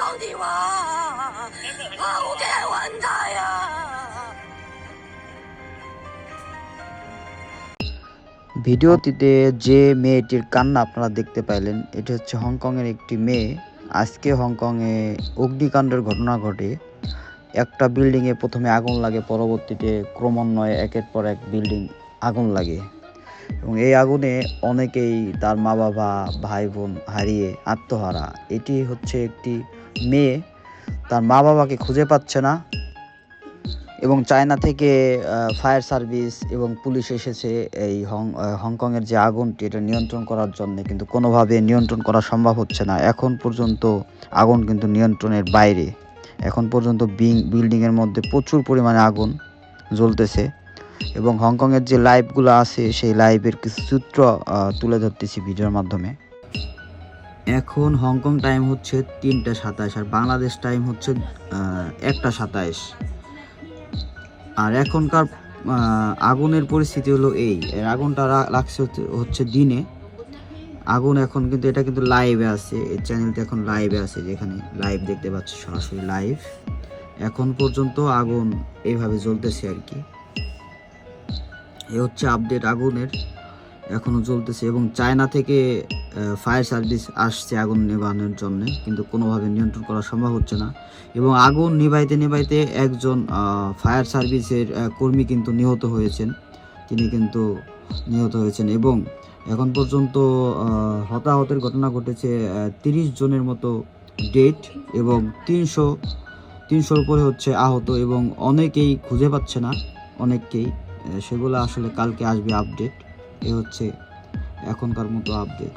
到底哇，抛给玩他呀！ ভিডিওটিতে যে মেয়েটির কান্না আপনারা দেখতে পাইলেন, এটি হচ্ছে হংকংয়ের একটি মেয়ে। আজকে হংকংয়ে অগ্নিকাণ্ডের ঘটনা ঘটে। একটা বিল্ডিংয়ে প্রথমে আগুন লাগে, পরবর্তীতে ক্রমান্বয়ে একের পর এক বিল্ডিং আগুন লাগে এবং এই আগুনে অনেকেই তার মা বাবা ভাই বোন হারিয়ে আত্মহারা। এটি হচ্ছে একটি মেয়ে তার মা বাবাকে খুঁজে পাচ্ছে না এবং চায়না থেকে ফায়ার সার্ভিস এবং পুলিশ এসেছে এই হংকংয়ের যে আগুনটি এটা নিয়ন্ত্রণ করার জন্য, কিন্তু কোনোভাবে নিয়ন্ত্রণ করা সম্ভব হচ্ছে না। এখন পর্যন্ত আগুন কিন্তু নিয়ন্ত্রণের বাইরে। এখন পর্যন্ত বিল্ডিংয়ের মধ্যে প্রচুর পরিমাণে আগুন জ্বলতেছে এবং হংকংয়ের যে লাইভগুলো আছে সেই লাইভের কিছু চিত্র তুলে ধরতেছি ভিডিওর মাধ্যমে। এখন হংকং টাইম হচ্ছে 3টা 27 আর বাংলাদেশ টাইম হচ্ছে 1টা 27। আর এখনকার আগুনের পরিস্থিতি হলো এই, আগুনটা লাগছে হচ্ছে দিনে। আগুন এখন কিন্তু এটা কিন্তু লাইভে আছে, এই চ্যানেলটা এখন লাইভে আছে, যেখানে লাইভ দেখতে পাচ্ছি সরাসরি লাইভ। এখন পর্যন্ত আগুন এইভাবে জ্বলতেছে আর কি। এ হচ্ছে আপডেট আগুনের, এখনো জ্বলতেছে এবং চায়না থেকে ফায়ার সার্ভিস আসছে আগুন নেভানোর জন্য, কিন্তু কোনোভাবে নিয়ন্ত্রণ করা সম্ভব হচ্ছে না। এবং আগুন নিভাইতে নিভাইতে একজন ফায়ার সার্ভিসের কর্মী কিন্তু নিহত হয়েছেন এবং এখন পর্যন্ত হতাহতের ঘটনা ঘটেছে 30 জনের মতো ডেথ এবং 300 উপরে হচ্ছে আহত এবং অনেকেই খুঁজে পাচ্ছে না অনেককেই। সেগুলো আসলে কালকে আসবে আপডেট। এ হচ্ছে এখনকার মতো আপডেট।